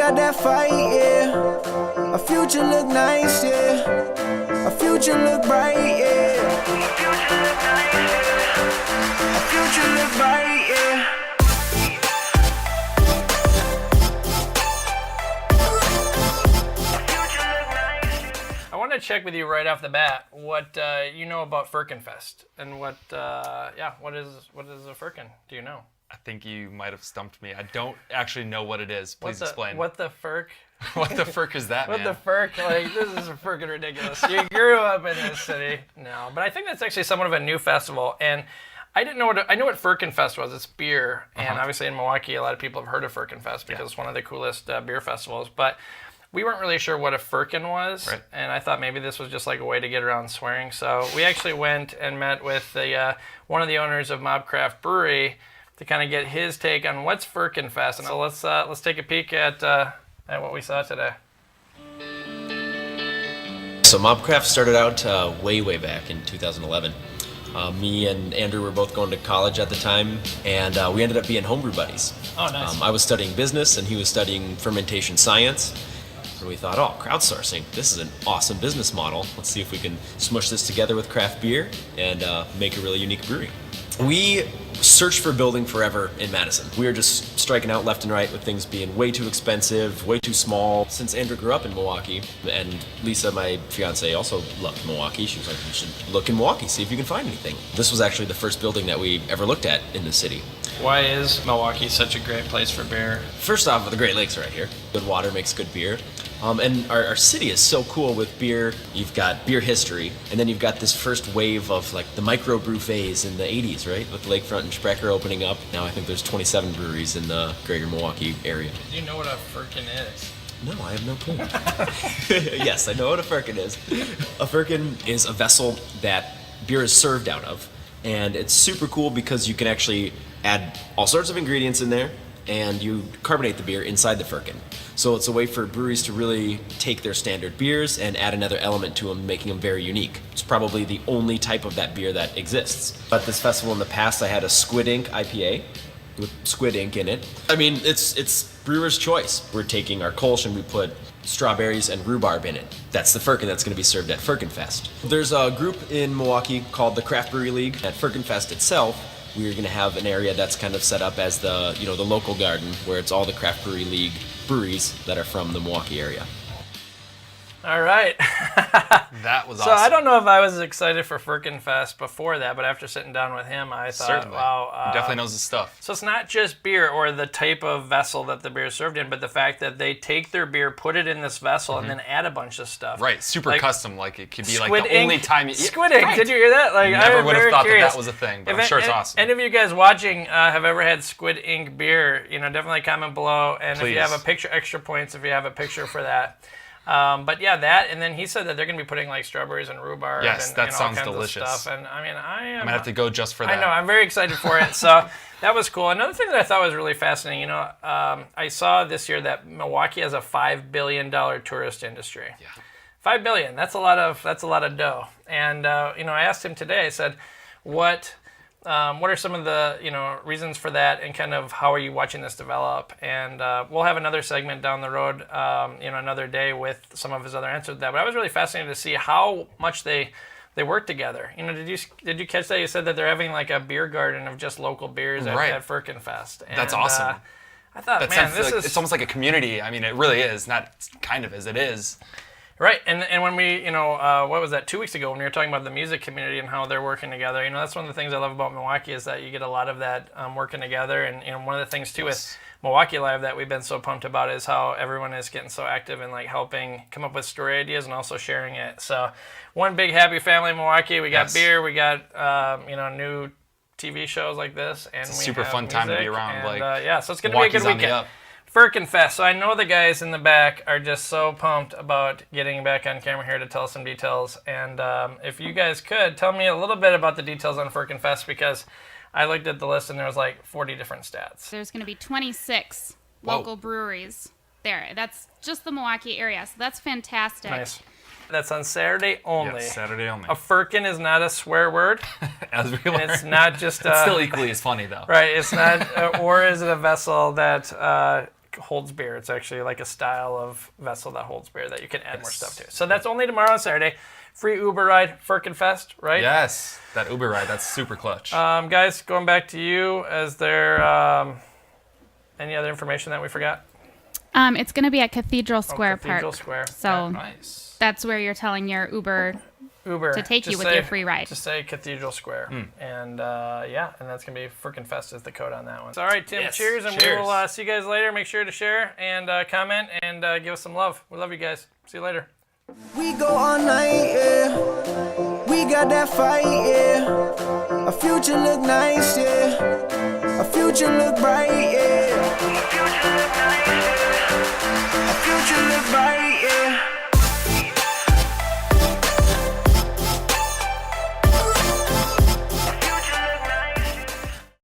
got that fight, yeah. Our future look nice, yeah. Our future look bright, yeah. Our future look bright, yeah. I want to check with you right off the bat what you know about Firkin Fest and what is a Firkin? Do you know? I think you might have stumped me. I don't actually know what it is. Please explain. What the Firk? What the Firk is that, man? What the Firk? Like, this is freaking ridiculous. You grew up in this city. No, but I think that's actually somewhat of a new festival. And I didn't know I know what Firkin Fest was. It's beer. And obviously in Milwaukee, a lot of people have heard of Firkin Fest because it's one of the coolest beer festivals. But we weren't really sure what a Firkin was, and I thought maybe this was just like a way to get around swearing. So we actually went and met with one of the owners of MobCraft Brewery to kind of get his take on what's Firkin Fest. And so let's take a peek at what we saw today. So MobCraft started out way back in 2011. Me and Andrew were both going to college at the time, and we ended up being homebrew buddies. Oh, nice. I was studying business, and he was studying fermentation science. And we thought, crowdsourcing, this is an awesome business model. Let's see if we can smush this together with craft beer and make a really unique brewery. We searched for a building forever in Madison. We were just striking out left and right with things being way too expensive, way too small. Since Andrew grew up in Milwaukee, and Lisa, my fiance, also loved Milwaukee, she was like, you should look in Milwaukee, see if you can find anything. This was actually the first building that we ever looked at in the city. Why is Milwaukee such a great place for beer? First off, the Great Lakes are right here. Good water makes good beer. And our city is so cool with beer. You've got beer history, and then you've got this first wave of like the microbrew phase in the 80s, right? With Lakefront and Sprecher opening up. Now I think there's 27 breweries in the greater Milwaukee area. Do you know what a Firkin is? No, I have no clue. Yes, I know what a Firkin is. A Firkin is a vessel that beer is served out of, and it's super cool because you can actually add all sorts of ingredients in there, and you carbonate the beer inside the Firkin. So it's a way for breweries to really take their standard beers and add another element to them, making them very unique. It's probably the only type of that beer that exists. At this festival in the past, I had a Squid Ink IPA with squid ink in it. I mean, it's brewer's choice. We're taking our Kolsch and we put strawberries and rhubarb in it. That's the Firkin that's going to be served at Firkin Fest. There's a group in Milwaukee called the Craft Brewery League. At Firkin Fest itself, we're going to have an area that's kind of set up as the local garden where it's all the Craft Brewery League breweries that are from the Milwaukee area. All right. That was so awesome. I don't know if I was excited for Firkin Fest before that, but after sitting down with him, I thought, Certainly. wow. He definitely knows his stuff. So it's not just beer or the type of vessel that the beer is served in, but the fact that they take their beer, put it in this vessel, and then add a bunch of stuff. Right, super like, custom. Like it could be like Squid the ink, only time. Squid ink. Right. Did you hear that? Like Never I would have thought curious. that was a thing, but I'm sure it's awesome. Any of you guys watching have ever had Squid Ink beer? Definitely comment below. And Please. If you have a picture, extra points if you have a picture for that. But yeah, that, and then he said that they're going to be putting like strawberries and rhbarb. Yes, and, that all sounds kinds delicious. Of stuff. And I mean, I'm gonna have to go just for that. I know, I'm very excited for it. So that was cool. Another thing that I thought was really fascinating, I saw this year that Milwaukee has a $5 billion tourist industry. Yeah. $5 billion. That's a lot of dough. And I asked him today. I said, what are some of the reasons for that, and kind of how are you watching this develop? And we'll have another segment down the road, another day with some of his other answers to that. But I was really fascinated to see how much they work together. Did you catch that? You said that they're having like a beer garden of just local beers at Firkin Fest. And, that's awesome. I thought, it's almost like a community. I mean, it really is. Not kind of is. It is. Right, and when we, what was that, 2 weeks ago when we were talking about the music community and how they're working together, that's one of the things I love about Milwaukee is that you get a lot of that working together, and one of the things too with Milwaukee Live that we've been so pumped about is how everyone is getting so active and like helping come up with story ideas and also sharing it. So one big happy family in Milwaukee. We got beer, we got new TV shows like this, and it's a super fun time to be around. And, so it's going to be a good weekend. Firkin Fest. So I know the guys in the back are just so pumped about getting back on camera here to tell us some details. And if you guys could, tell me a little bit about the details on Firkin Fest, because I looked at the list and there was like 40 different stats. There's going to be 26 local breweries there. That's just the Milwaukee area, so that's fantastic. Nice. That's on Saturday only. Yes, Saturday only. A Firkin is not a swear word. As we learned. And it's not just it's still equally as funny, though. Right. It's not, or is it a vessel that holds beer. It's actually like a style of vessel that holds beer that you can add more stuff to. So that's only tomorrow on Saturday. Free Uber ride, Firkin Fest, right? Yes, that Uber ride, that's super clutch. Guys, going back to you, is there any other information that we forgot? It's going to be at Cathedral Square Cathedral Park. Square. So Nice. that's where you're telling your Uber to take you Just with your free ride. Just say Cathedral Square. And and that's going to be Firkin Fest is the code on that one. So, all right, Tim, Yes. cheers, and Cheers. we will see you guys later. Make sure to share and comment and give us some love. We love you guys. See you later. We go all night, yeah. We got that fight, yeah. Our future look nice, yeah. Our future look bright, yeah.